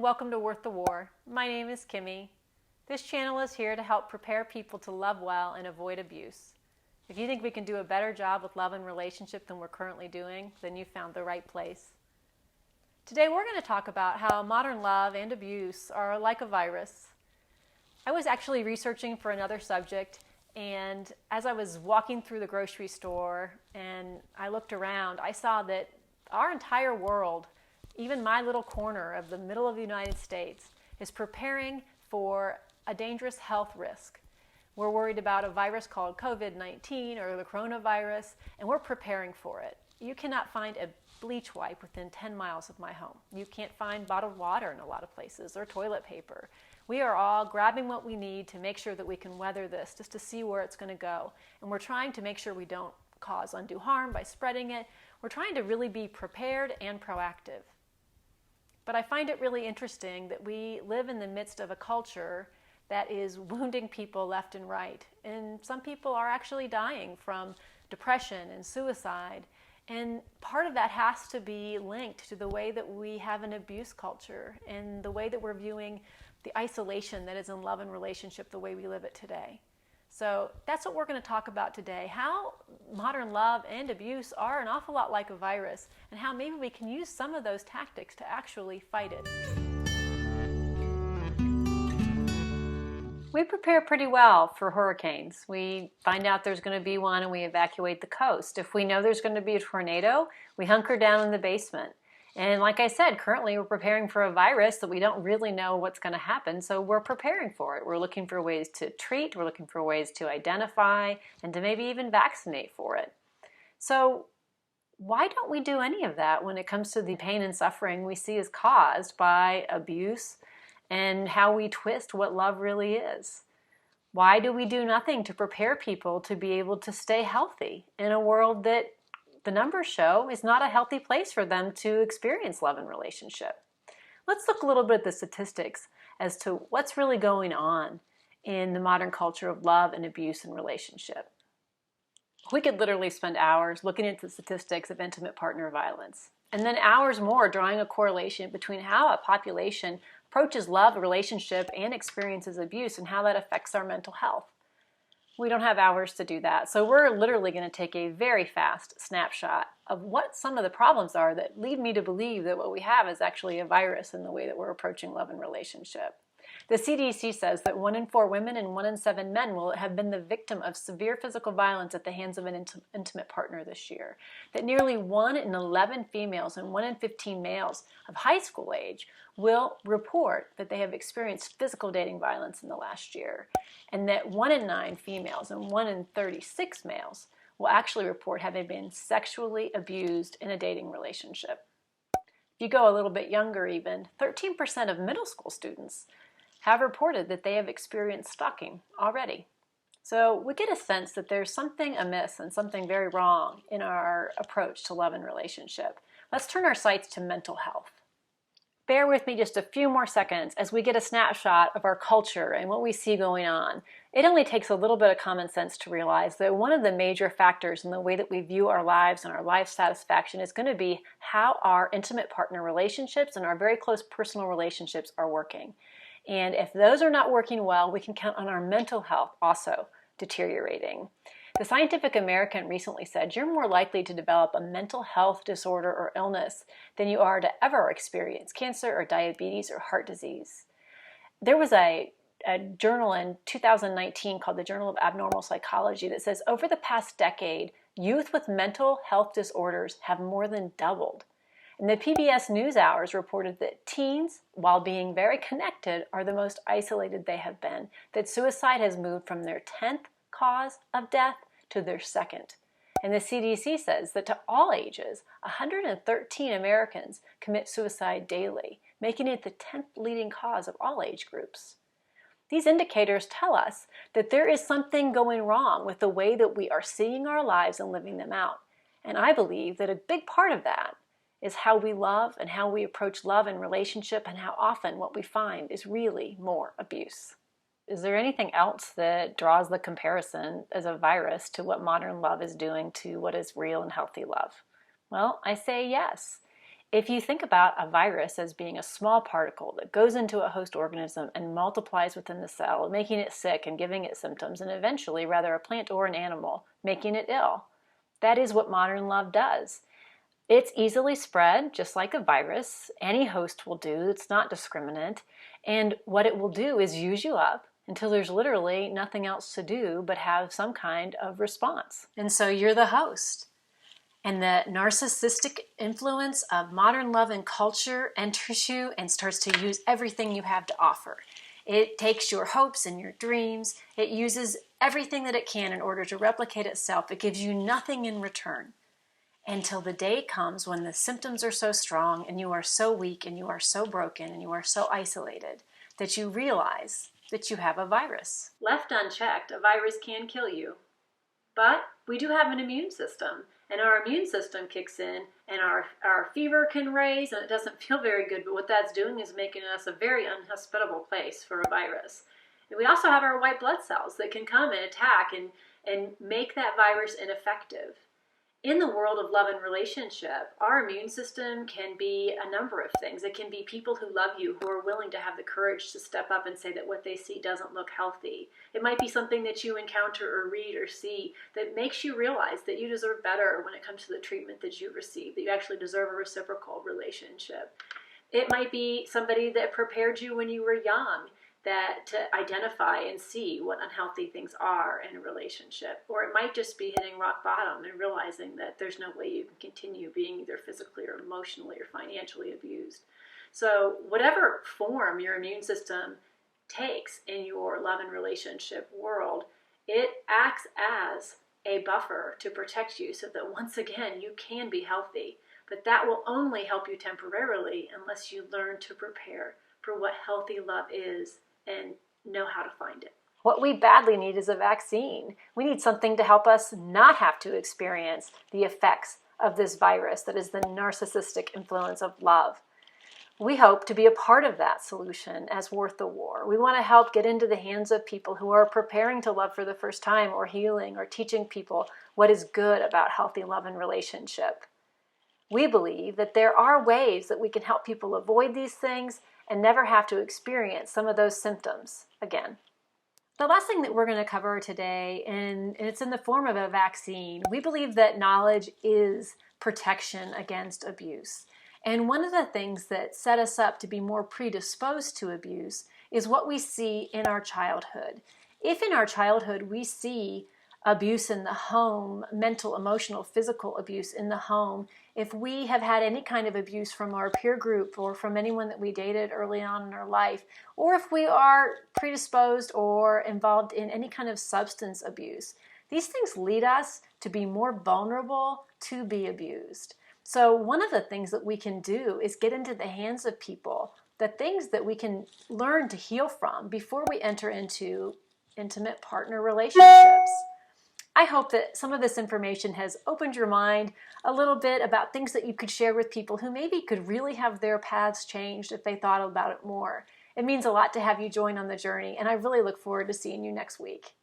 welcome to Worth the War. My name is Kimmy. This channel is here to help prepare people to love well and avoid abuse. If you think we can do a better job with love and relationship than we're currently doing, then you found the right place. Today we're going to talk about how modern love and abuse are like a virus. I was actually researching for another subject, and as I was walking through the grocery store and I looked around, I saw that our entire world, even my little corner of the middle of the United States, is preparing for a dangerous health risk. We're worried about a virus called COVID-19 or the coronavirus, and we're preparing for it. You cannot find a bleach wipe within 10 miles of my home. You can't find bottled water in a lot of places or toilet paper. We are all grabbing what we need to make sure that we can weather this, just to see where it's going to go. And we're trying to make sure we don't cause undue harm by spreading it. We're trying to really be prepared and proactive. But I find it really interesting that we live in the midst of a culture that is wounding people left and right. And some people are actually dying from depression and suicide. And part of that has to be linked to the way that we have an abuse culture and the way that we're viewing the isolation that is in love and relationship the way we live it today. So that's what we're going to talk about today, how modern love and abuse are an awful lot like a virus, and how maybe we can use some of those tactics to actually fight it. We prepare pretty well for hurricanes. We find out there's going to be one and we evacuate the coast. If we know there's going to be a tornado, we hunker down in the basement. And like I said, currently we're preparing for a virus that we don't really know what's going to happen, so we're preparing for it. We're looking for ways to treat, we're looking for ways to identify, and to maybe even vaccinate for it. So why don't we do any of that when it comes to the pain and suffering we see is caused by abuse and how we twist what love really is? Why do we do nothing to prepare people to be able to stay healthy in a world that the numbers show is not a healthy place for them to experience love and relationship? Let's look a little bit at the statistics as to what's really going on in the modern culture of love and abuse and relationship. We could literally spend hours looking at the statistics of intimate partner violence, and then hours more drawing a correlation between how a population approaches love, relationship, and experiences abuse and how that affects our mental health. We don't have hours to do that, so we're literally going to take a very fast snapshot of what some of the problems are that lead me to believe that what we have is actually a virus in the way that we're approaching love and relationship. The CDC says that 1 in 4 women and 1 in 7 men will have been the victim of severe physical violence at the hands of an intimate partner this year. That nearly 1 in 11 females and 1 in 15 males of high school age will report that they have experienced physical dating violence in the last year. And that 1 in 9 females and 1 in 36 males will actually report having been sexually abused in a dating relationship. If you go a little bit younger even, 13% of middle school students have reported that they have experienced stalking already. So we get a sense that there's something amiss and something very wrong in our approach to love and relationship. Let's turn our sights to mental health. Bear with me just a few more seconds as we get a snapshot of our culture and what we see going on. It only takes a little bit of common sense to realize that one of the major factors in the way that we view our lives and our life satisfaction is going to be how our intimate partner relationships and our very close personal relationships are working. And if those are not working well, we can count on our mental health also deteriorating. The Scientific American recently said you're more likely to develop a mental health disorder or illness than you are to ever experience cancer or diabetes or heart disease. There was a journal in 2019 called the Journal of Abnormal Psychology that says over the past decade, youth with mental health disorders have more than doubled. And the PBS News Hour reported that teens, while being very connected, are the most isolated they have been, that suicide has moved from their 10th cause of death to their 2nd. And the CDC says that to all ages, 113 Americans commit suicide daily, making it the 10th leading cause of all age groups. These indicators tell us that there is something going wrong with the way that we are seeing our lives and living them out. And I believe that a big part of that is how we love and how we approach love and relationship, and how often what we find is really more abuse. Is there anything else that draws the comparison as a virus to what modern love is doing to what is real and healthy love? Well, I say yes. If you think about a virus as being a small particle that goes into a host organism and multiplies within the cell, making it sick and giving it symptoms, and eventually, rather a plant or an animal, making it ill, that is what modern love does. It's easily spread, just like a virus. Any host will do. It's not discriminate. And what it will do is use you up until there's literally nothing else to do but have some kind of response. And so you're the host. And the narcissistic influence of modern love and culture enters you and starts to use everything you have to offer. It takes your hopes and your dreams. It uses everything that it can in order to replicate itself. It gives you nothing in return until the day comes when the symptoms are so strong and you are so weak and you are so broken and you are so isolated that you realize that you have a virus. Left unchecked, a virus can kill you. But we do have an immune system, and our immune system kicks in, and our fever can raise, and it doesn't feel very good, but what that's doing is making us a very inhospitable place for a virus. And we also have our white blood cells that can come and attack and make that virus ineffective. In the world of love and relationship, our immune system can be a number of things. It can be people who love you, who are willing to have the courage to step up and say that what they see doesn't look healthy. It might be something that you encounter or read or see that makes you realize that you deserve better when it comes to the treatment that you receive, that you actually deserve a reciprocal relationship. It might be somebody that prepared you when you were young, that to identify and see what unhealthy things are in a relationship. Or it might just be hitting rock bottom and realizing that there's no way you can continue being either physically or emotionally or financially abused. So whatever form your immune system takes in your love and relationship world, it acts as a buffer to protect you so that once again you can be healthy. But that will only help you temporarily unless you learn to prepare for what healthy love is and know how to find it. What we badly need is a vaccine. We need something to help us not have to experience the effects of this virus that is the narcissistic influence of love. We hope to be a part of that solution as Worth the War. We want to help get into the hands of people who are preparing to love for the first time or healing or teaching people what is good about healthy love and relationship. We believe that there are ways that we can help people avoid these things and never have to experience some of those symptoms again. The last thing that we're going to cover today, and it's in the form of a vaccine, we believe that knowledge is protection against abuse. And one of the things that set us up to be more predisposed to abuse is what we see in our childhood. If in our childhood we see abuse in the home, mental, emotional, physical abuse in the home, if we have had any kind of abuse from our peer group or from anyone that we dated early on in our life, or if we are predisposed or involved in any kind of substance abuse, these things lead us to be more vulnerable to be abused. So one of the things that we can do is get into the hands of people, the things that we can learn to heal from before we enter into intimate partner relationships. I hope that some of this information has opened your mind a little bit about things that you could share with people who maybe could really have their paths changed if they thought about it more. It means a lot to have you join on the journey, and I really look forward to seeing you next week.